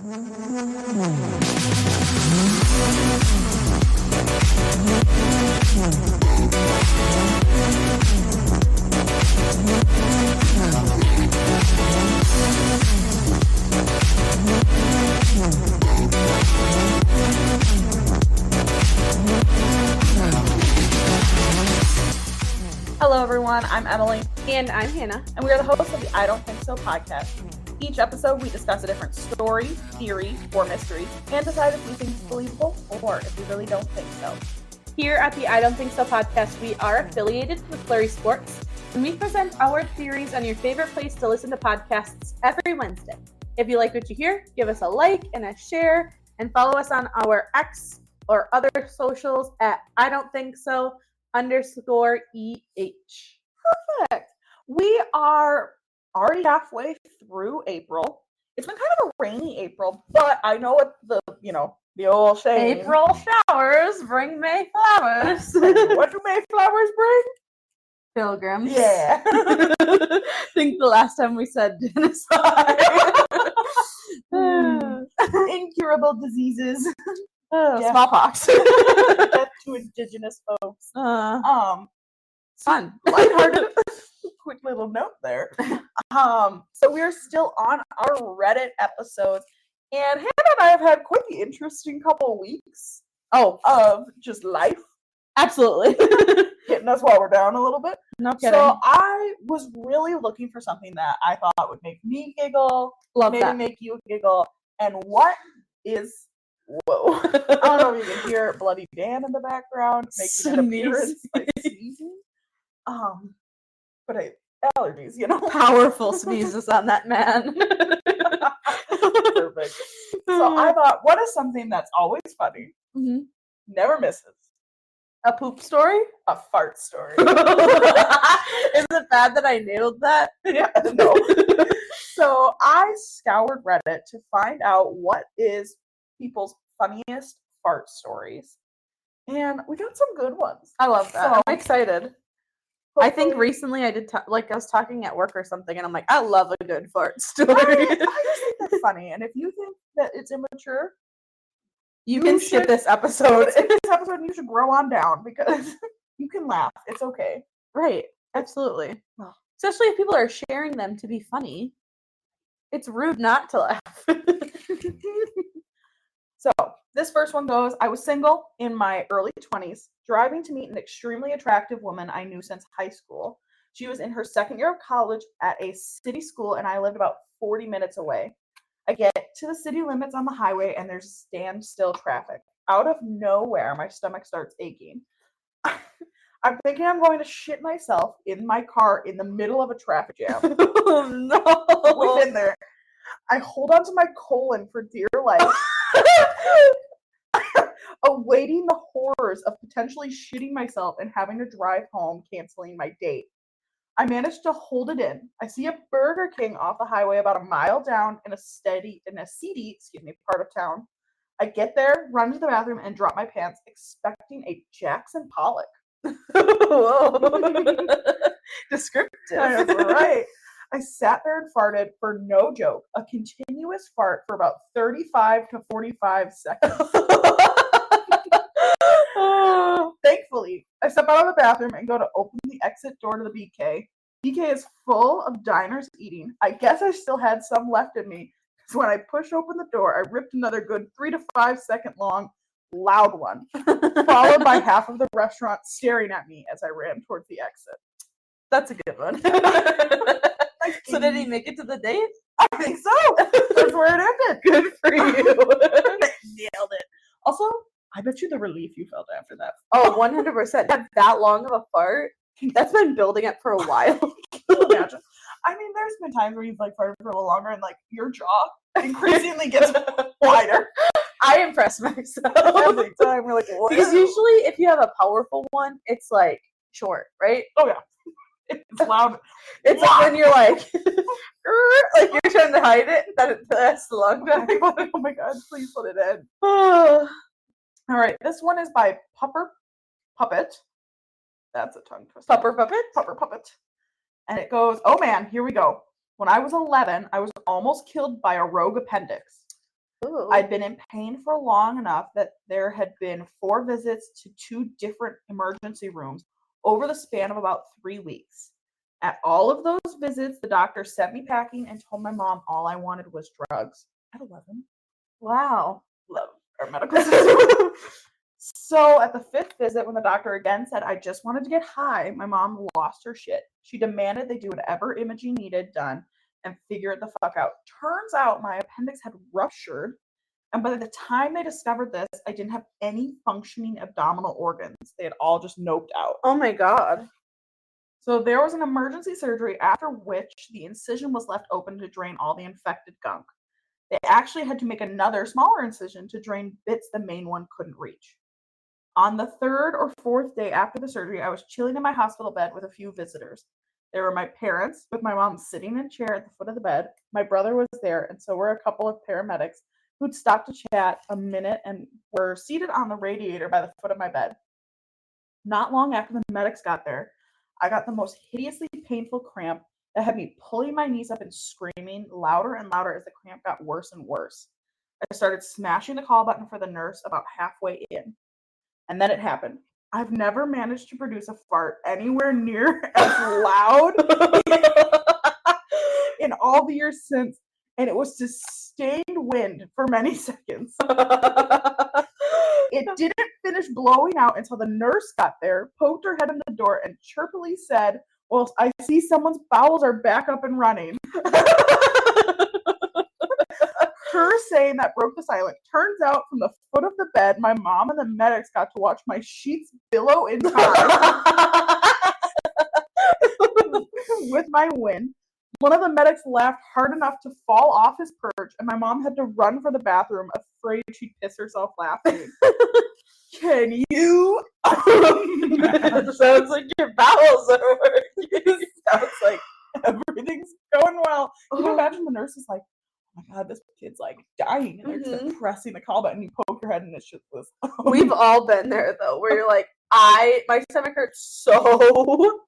Hello, everyone. I'm Emily. And I'm Hannah. And we are the hosts of the I Don't Think So podcast. Each episode, we discuss a different story, theory, or mystery, and decide if we think it's believable or if we really don't think so. Here at the I Don't Think So podcast, we are affiliated with Flurry Sports, and we present our theories on your favorite place to listen to podcasts every Wednesday. If you like what you hear, give us a like and a share, and follow us on our X or other socials at I Don't Think So _EH. Perfect. We are already halfway through April. It's been kind of a rainy April, but I know what the old saying. April showers bring May flowers. What do May flowers bring? Pilgrims. Yeah. I think the last time we said genocide. Incurable diseases. Yeah. Smallpox. Death to indigenous folks. Fun. Lighthearted. Quick little note there. So we are still on our Reddit episodes, and Hannah and I have had quite the interesting couple weeks of just life. Absolutely. Hitting us while we're down a little bit. No kidding. So I was really looking for something that I thought would make me giggle, make you giggle, and what is whoa. I don't know if you can hear Bloody Dan in the background making an appearance, like sneezing. But allergies, Powerful sneezes on that man. Perfect. So I thought, what is something that's always funny, never misses? A poop story? A fart story. Is it bad that I nailed that? Yeah, no. So I scoured Reddit to find out what is people's funniest fart stories. And we got some good ones. I love that. So, I'm excited. I think recently I did, I was talking at work or something, and I'm like, I love a good fart story. I just think that's funny. And if you think that it's immature, you can skip this episode. And you should grow on down because you can laugh. It's okay. Right. Absolutely. Oh. Especially if people are sharing them to be funny. It's rude not to laugh. So this first one goes, I was single in my early 20s, driving to meet an extremely attractive woman I knew since high school. She was in her second year of college at a city school, and I lived about 40 minutes away. I get to the city limits on the highway, and there's standstill traffic. Out of nowhere, my stomach starts aching. I'm thinking I'm going to shit myself in my car in the middle of a traffic jam. Oh, no. Within there. I hold on to my colon for dear life, awaiting the horrors of potentially shitting myself and having to drive home, canceling my date. I managed to hold it in. I see a Burger King off the highway about a mile down in a seedy part of town. I get there, run to the bathroom, and drop my pants, expecting a Jackson Pollock. Descriptive. That's right. I sat there and farted for no joke, a continuous fart for about 35 to 45 seconds. Thankfully, I step out of the bathroom and go to open the exit door to the BK. BK is full of diners eating. I guess I still had some left in me, because when I pushed open the door, I ripped another good 3 to 5 second long loud one, followed by half of the restaurant staring at me as I ran towards the exit. That's a good one. So did he make it to the date? I think so. That's where it ended. Good for you. Nailed it. Also, I bet you the relief you felt after that. Oh, 100%. That long of a fart? That's been building up for a while. Imagine. I mean, there's been times where you've farted for a little longer and your jaw increasingly gets wider. I impress myself. Every time we're like, what? Because usually if you have a powerful one, it's short, right? Oh yeah. It's loud. It's when you're you're trying to hide it, that's the long time. Oh my god, please let it end. All right, this one is by Puppet. That's a tongue twister. Puppet. And it goes, oh man, here we go. When I was 11, I was almost killed by a rogue appendix. Ooh. I'd been in pain for long enough that there had been 4 visits to 2 different emergency rooms over the span of about 3 weeks. At all of those visits, the doctor sent me packing and told my mom all I wanted was drugs. At 11. Wow. Love our medical system. So at the 5th visit, when the doctor again said I just wanted to get high, my mom lost her shit. She demanded they do whatever imaging needed done and figure it the fuck out. Turns out my appendix had ruptured, and by the time they discovered this, I didn't have any functioning abdominal organs. They had all just noped out. Oh my god. So there was an emergency surgery, after which the incision was left open to drain all the infected gunk. They actually had to make another smaller incision to drain bits the main one couldn't reach. On the 3rd or 4th day after the surgery, I was chilling in my hospital bed with a few visitors. There were my parents, with my mom sitting in a chair at the foot of the bed. My brother was there, and so were a couple of paramedics who'd stopped to chat a minute and were seated on the radiator by the foot of my bed. Not long after the medics got there, I got the most hideously painful cramp that had me pulling my knees up and screaming louder and louder as the cramp got worse and worse. I started smashing the call button for the nurse about halfway in. And then it happened. I've never managed to produce a fart anywhere near as loud in all the years since, and it was sustained wind for many seconds. It didn't finish blowing out until the nurse got there, poked her head in the door, and chirpily said, "Well, I see someone's bowels are back up and running." Her saying that broke the silence. Turns out, from the foot of the bed, my mom and the medics got to watch my sheets billow in time with my wind. One of the medics laughed hard enough to fall off his perch, and my mom had to run for the bathroom, afraid she'd piss herself laughing. Can you It sounds like your bowels are working. Sounds like everything's going well. Can you imagine the nurse is like, "Oh my god, this kid's like dying," and they're just pressing the call button, and you poke your head, and it's just this. We've all been there though, where you're like, my stomach hurts so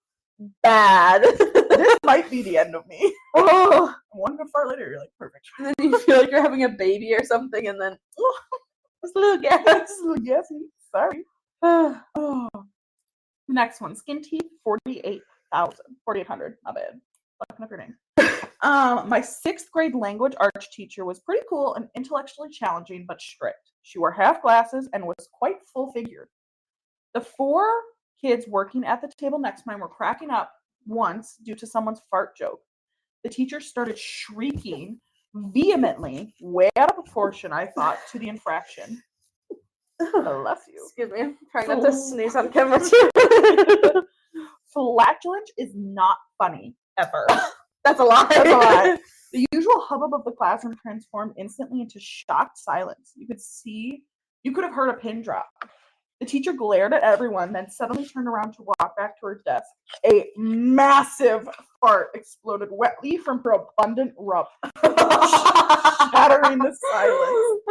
bad. This might be the end of me. Oh, One good fart later, you're like, perfect. and then you feel like you're having a baby or something, and then it's a little gas. It's a little gassy. Sorry. Oh. Next one, skin teeth, 4,800. My bad. Fucking up your name. My 6th grade language arts teacher was pretty cool and intellectually challenging, but strict. She wore half glasses and was quite full-figured. The 4 kids working at the table next to mine were cracking up once due to someone's fart joke. The teacher started shrieking vehemently, way out of proportion, I thought, to the infraction. Bless you. Excuse me, I'm trying not to sneeze on camera too. Flatulence is not funny, ever. That's a lie. That's a lie. The usual hubbub of the classroom transformed instantly into shocked silence. You could have heard a pin drop. The teacher glared at everyone, then suddenly turned around to walk back to her desk. A massive fart exploded wetly from her abundant rump, shattering the silence.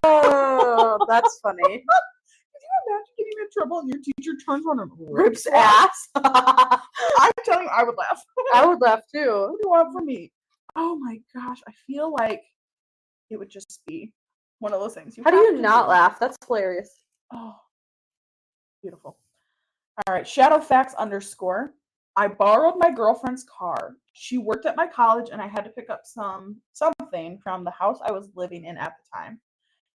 Oh, that's funny. Could you imagine getting in trouble and your teacher turns around and Rips ass. I'm telling you, I would laugh. I would laugh too. What do you want from me? Oh my gosh, I feel like it would just be one of those things. How do you not laugh? That's hilarious. Oh, beautiful. All right, Shadowfax _ I borrowed my girlfriend's car. She worked at my college, and I had to pick up something from the house I was living in at the time.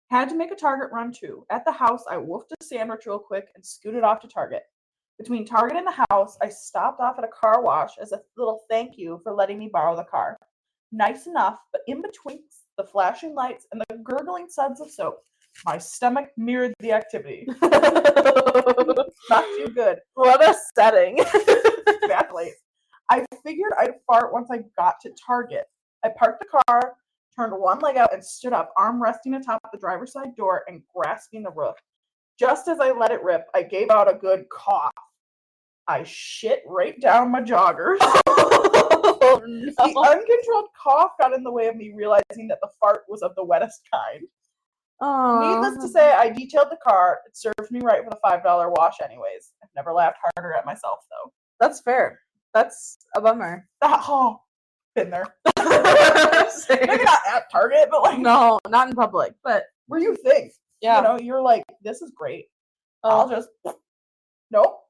Had to make a Target run too. At the house, I wolfed a sandwich real quick and scooted off to Target. Between Target and the house, I stopped off at a car wash as a little thank you for letting me borrow the car. Nice enough, but in between the flashing lights and the gurgling suds of soap, my stomach mirrored the activity. Not too good. What a setting. Exactly. I figured I'd fart once I got to Target. I parked the car, turned one leg out, and stood up, arm resting atop the driver's side door and grasping the roof. Just as I let it rip, I gave out a good cough. I shit right down my joggers. Oh, no. The uncontrolled cough got in the way of me realizing that the fart was of the wettest kind. Needless to say, I detailed the car. It served me right for the $5 wash anyways. I've never laughed harder at myself, though. That's fair. That's a bummer. Oh, been there. Maybe not at Target, but like No, not in public, but where you think, yeah. you know, you're like, this is great. Oh, I'll just nope.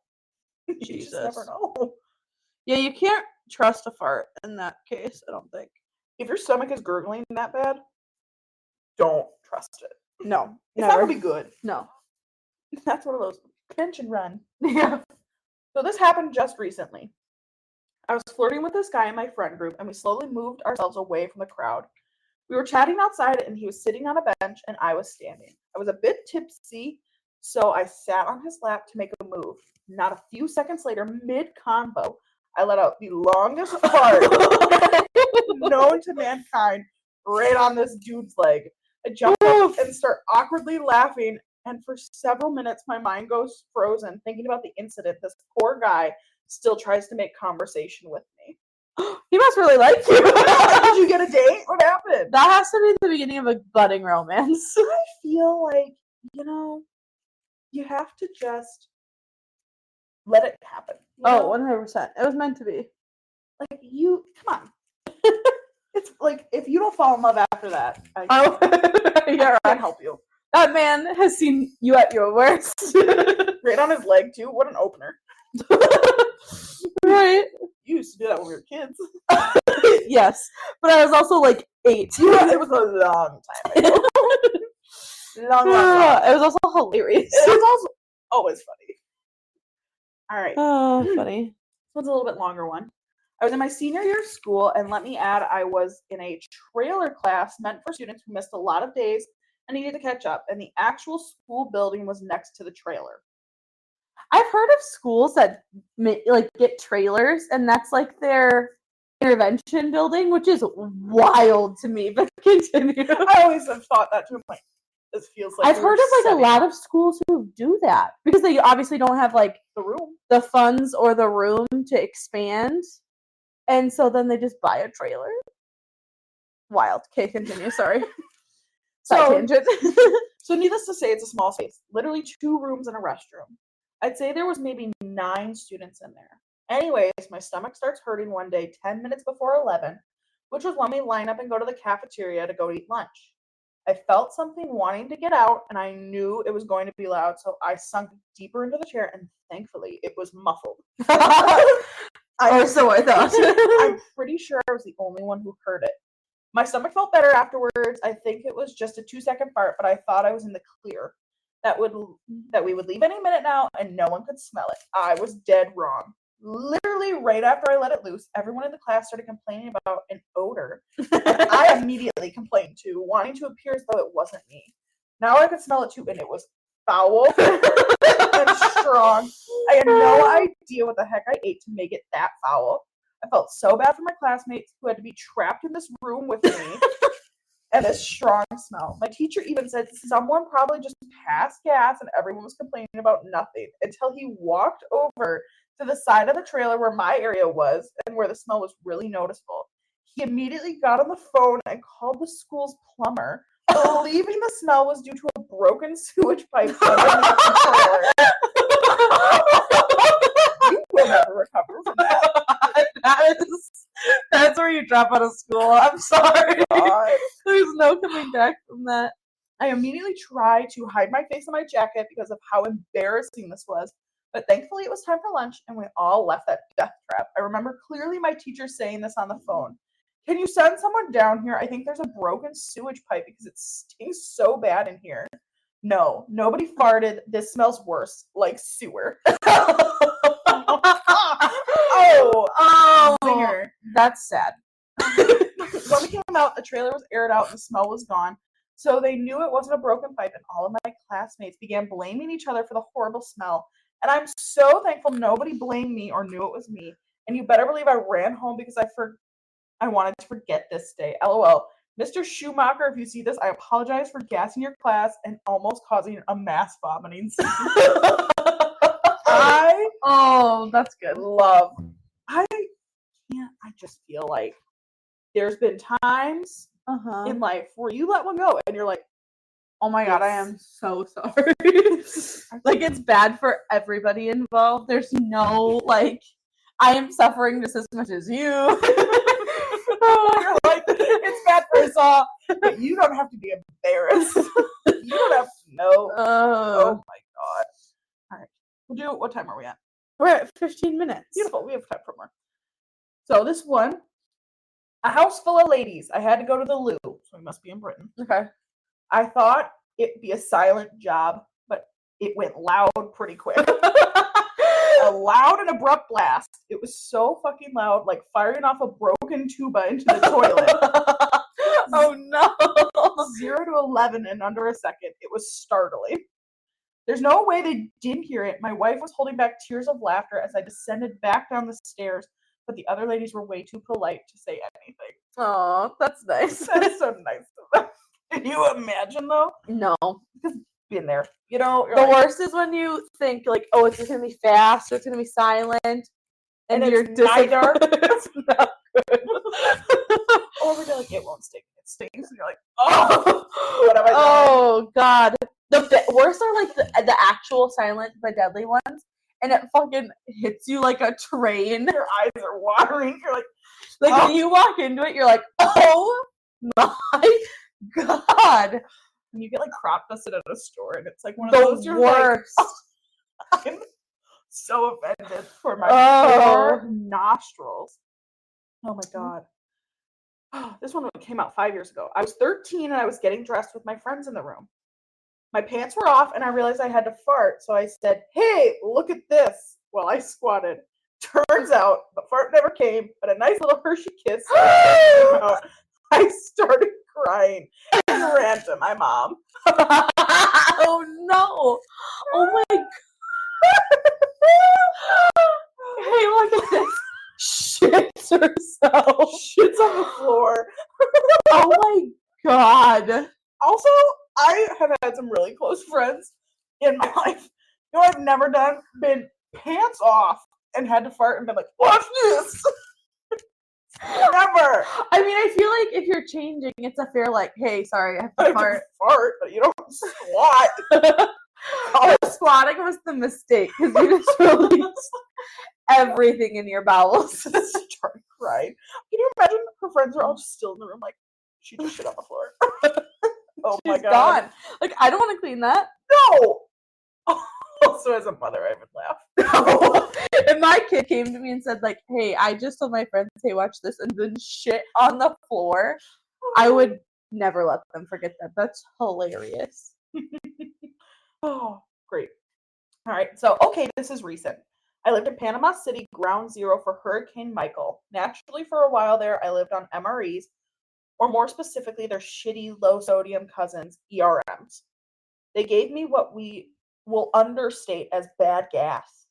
You Jesus. just never know. Yeah, you can't trust a fart in that case, I don't think. If your stomach is gurgling that bad, don't trust it. No, It's never. not gonna be good. No. That's one of those pinch and run. Yeah. So this happened just recently. I was flirting with this guy in my friend group, and we slowly moved ourselves away from the crowd. We were chatting outside, and he was sitting on a bench, and I was standing. I was a bit tipsy, so I sat on his lap to make a move. Not a few seconds later, mid-convo, I let out the longest fart known to mankind right on this dude's leg. I jump up and start awkwardly laughing, and for several minutes my mind goes frozen thinking about the incident. This poor guy still tries to make conversation with me. He must really like you. Did you get a date? What happened? That has to be the beginning of a budding romance. I feel like, you know, you have to just let it happen. Oh, 100%. It was meant to be. Like, you, come on. It's like, if you don't fall in love after that, I Yeah, can't help you. That man has seen you at your worst. Right on his leg, too. What an opener. Right. You used to do that when we were kids. Yes. But I was also like 8. Yeah, it was a long time ago. long. It was also hilarious. It was also always funny. All right. Oh, funny. This one's a little bit longer one. I was in my senior year of school, and let me add, I was in a trailer class meant for students who missed a lot of days and needed to catch up, and the actual school building was next to the trailer. I've heard of schools that like get trailers, and that's like their intervention building, which is wild to me. But continue. I always have thought that to a point. This feels like I've heard of like a lot of schools who do that because they obviously don't have like the funds or the room to expand, and so then they just buy a trailer. Wild. Okay, continue. Sorry. Side tangent. So needless to say, it's a small space. Literally 2 rooms and a restroom. I'd say there was maybe 9 students in there. Anyways, my stomach starts hurting one day 10 minutes before 11, which was when we line up and go to the cafeteria to go eat lunch. I felt something wanting to get out, and I knew it was going to be loud, so I sunk deeper into the chair, and thankfully, it was muffled. So I thought. I'm pretty sure I was the only one who heard it. My stomach felt better afterwards. I think it was just a 2-second fart, but I thought I was in the clear. That we would leave any minute now, and no one could smell it. I was dead wrong. Literally, right after I let it loose, everyone in the class started complaining about an odor. And I immediately complained too, wanting to appear as though it wasn't me. Now I could smell it too, and it was foul and strong. I had no idea what the heck I ate to make it that foul. I felt so bad for my classmates who had to be trapped in this room with me and this strong smell. My teacher even said someone probably just passed gas and everyone was complaining about nothing until he walked over to the side of the trailer where my area was and where the smell was really noticeable. He immediately got on the phone and called the school's plumber, believing the smell was due to a broken sewage pipe underneath the trailer. You will never recover from that. That's where you drop out of school. I'm sorry. God. There's no coming back from that. I immediately tried to hide my face in my jacket because of how embarrassing this was, but thankfully it was time for lunch and we all left that death trap. I remember clearly my teacher saying this on the phone. Can you send someone down here? I think there's a broken sewage pipe because it stinks so bad in here. No, nobody farted. This smells worse, like sewer. Zinger. That's sad. When we came out, the trailer was aired out and the smell was gone. So they knew it wasn't a broken pipe, and all of my classmates began blaming each other for the horrible smell. And I'm so thankful nobody blamed me or knew it was me. And you better believe I ran home because I wanted to forget this day. LOL. Mr. Schumacher, if you see this, I apologize for gassing your class and almost causing a mass vomiting scene. That's good. I just feel like there's been times in life where you let one go and you're like, oh my God, I am so sorry. Like, it's bad for everybody involved. There's no, like, I am suffering just as much as you. You're like, It's bad for us all, but you don't have to be embarrassed. You don't have to know. Oh my god. All right. We'll do, what time are we at? We're at 15 minutes. Beautiful. We have time for more. So this one, a house full of ladies. I had to go to the loo, so we must be in Britain. Okay. I thought it'd be a silent job, but it went loud pretty quick. A loud and abrupt blast. It was so fucking loud, like firing off a broken tuba into the toilet. Oh no. 0 to 11 in under a second. It was startling. There's no way they didn't hear it. My wife was holding back tears of laughter as I descended back down the stairs, but the other ladies were way too polite to say anything. Oh, that's nice. That's so nice of them. Can you imagine though? No. Been there. You know, The worst is when you think like, oh, it's just gonna be fast or it's gonna be silent, and you're it's neither. It's not good. Or they're like, it won't stink. It stinks, and you're like, oh, what have I done? Oh god. The worst are like the actual silent but deadly ones, and it fucking hits you like a train. Your eyes are watering. You're like When you walk into it, you're like, oh my god. And you get like crop dusted at a store, and it's like one of The those. You're worst. like, I'm so offended for my poor nostrils. Oh my god. This one came out 5 years ago. I was 13 and I was getting dressed with my friends in the room. My pants were off and I realized I had to fart, so I said, "Hey, look at this," while I squatted. Turns out the fart never came, but a nice little Hershey kiss came out. I started crying and ran to my mom. Oh no. Oh my god. Hey, look at this. Shits herself. Shit's on the floor. Oh my god. Also, I have had some really close friends in my life. You know what I've never done? Been pants off and had to fart and been like, watch this. Never. I mean, I feel like if you're changing, it's a fair like, hey, sorry, I have to I fart. fart, but you don't squat. The squatting was the mistake because you just released everything in your bowels. Started crying. Can you imagine her friends are all just still in the room, like she just shit on the floor. Oh my god. Gone. Like, I don't want to clean that. No. Also, as a mother, I would laugh. If my kid came to me and said, like, hey, I just told my friends, hey, watch this, and then shit on the floor, I would never let them forget that. That's hilarious. Oh, great. All right. So, okay, this is recent. I lived in Panama City, ground zero for Hurricane Michael. Naturally, for a while there, I lived on MREs, or more specifically, their shitty low-sodium cousins, ERMs. They gave me what we will understate as bad gas.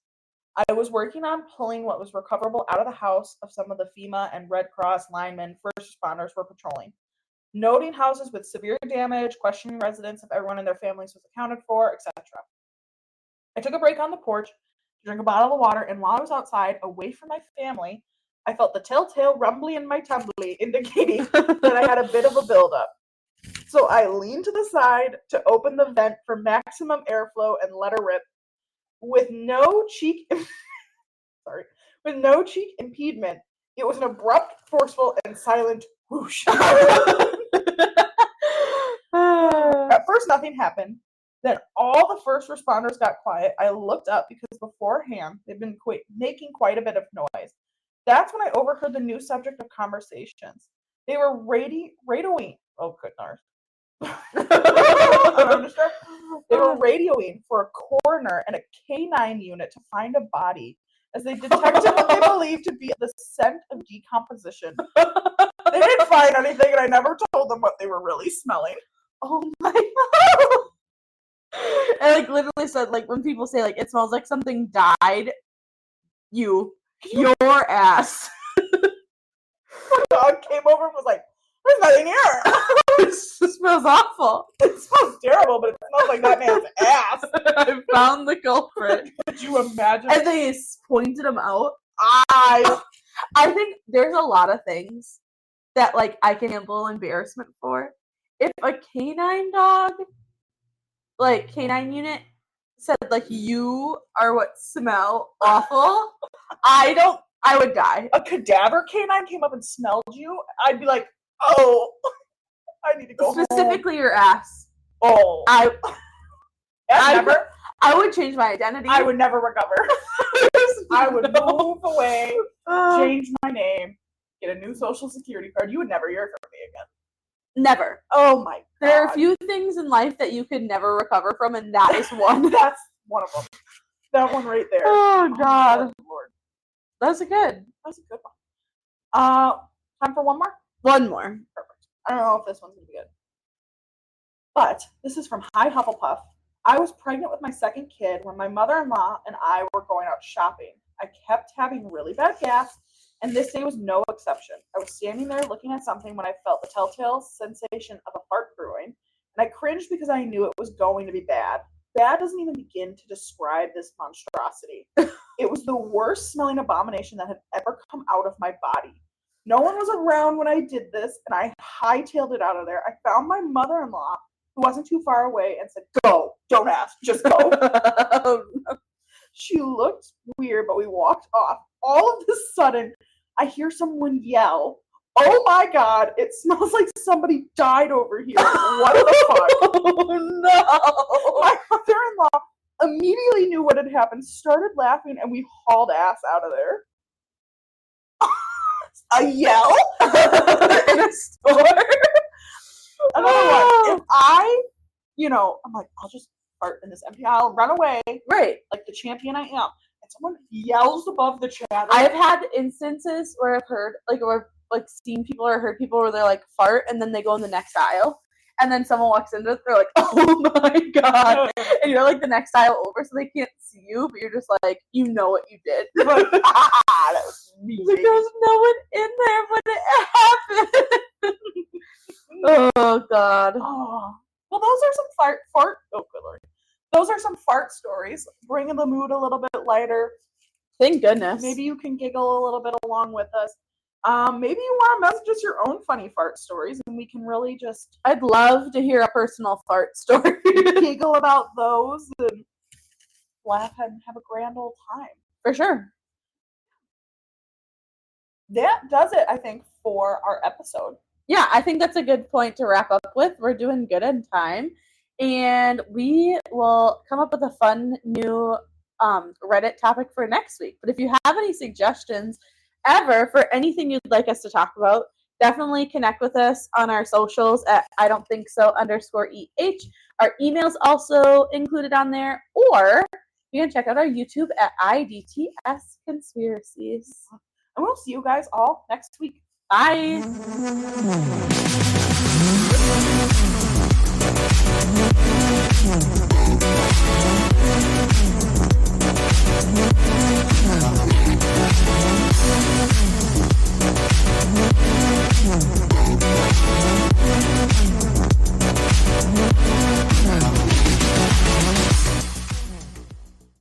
I was working on pulling what was recoverable out of the house of some of the FEMA and Red Cross linemen first responders were patrolling. Noting houses with severe damage, questioning residents if everyone in their families was accounted for, etc. I took a break on the porch to drink a bottle of water, and while I was outside, away from my family, I felt the telltale rumbly in my tumbly, indicating that I had a bit of a buildup. So I leaned to the side to open the vent for maximum airflow and let her rip. With no cheek impediment, it was an abrupt, forceful, and silent whoosh. At first, nothing happened. Then all the first responders got quiet. I looked up because beforehand they'd been making quite a bit of noise. That's when I overheard the new subject of conversations. They were radioing. Oh, good Lord. They were radioing for a coroner and a canine unit to find a body, as they detected what they believed to be the scent of decomposition. They didn't find anything, and I never told them what they were really smelling. Oh my god. And like literally said, like when people say like it smells like something died, your ass. My dog came over and was like, "There's nothing here." It smells awful. It smells terrible, but it smells like that man's ass. I found the culprit. Could you imagine? And they pointed him out. I think there's a lot of things that like I can handle embarrassment for. If a canine dog, like canine unit, said like you are what smell awful, I would die. A cadaver canine came up and smelled you, I'd be like, Oh, I need to go Specifically your ass. home. Oh, I would change my identity. I would never recover. I would move away, change my name, get a new social security card. You would never hear from me again. Never. Oh my God. There are a few things in life that you could never recover from, and that is one. That's one of them. That one right there. Oh God. Oh, Lord. That's a good one. Time for one more? One more. Perfect. I don't know if this one's gonna be good. But this is from Hi Hufflepuff. I was pregnant with my second kid when my mother-in-law and I were going out shopping. I kept having really bad gas, and this day was no exception. I was standing there looking at something when I felt the telltale sensation of a fart brewing, and I cringed because I knew it was going to be bad. Bad doesn't even begin to describe this monstrosity. It was the worst smelling abomination that had ever come out of my body. No one was around when I did this, and I hightailed it out of there. I found my mother-in-law, who wasn't too far away, and said, "Go, don't ask, just go." Oh, no. She looked weird, but we walked off. All of a sudden, I hear someone yell, "Oh my God, it smells like somebody died over here. What the fuck?" Oh no. My mother-in-law immediately knew what had happened, started laughing, and we hauled ass out of there. A yell? In a store? Another one. If I'm like, I'll just fart in this empty aisle, run away, Right. like the champion I am. And someone yells above the chatter. I've had instances where I've heard, seen people or heard people where they're like fart and then they go in the next aisle. And then someone walks into it, they're like, "Oh my God." And you're like the next aisle over, so they can't see you, but you're just like, you know what you did. But, that was me. There was no one in there when it happened. Oh God. Oh. Well, those are some fart. Oh, good Lord. Those are some fart stories, bringing the mood a little bit lighter. Thank goodness. Maybe you can giggle a little bit along with us. Maybe you want to message us your own funny fart stories, and we can really just I'd love to hear a personal fart story. giggle about those and laugh and have a grand old time. For sure. That does it, I think, for our episode. Yeah, I think that's a good point to wrap up with. We're doing good in time. And we will come up with a fun new Reddit topic for next week. But if you have any suggestions ever for anything you'd like us to talk about, definitely connect with us on our socials at I don't think so _EH. Our email's also included on there. Or you can check out our YouTube at IDTS Conspiracies. And we'll see you guys all next week. Bye.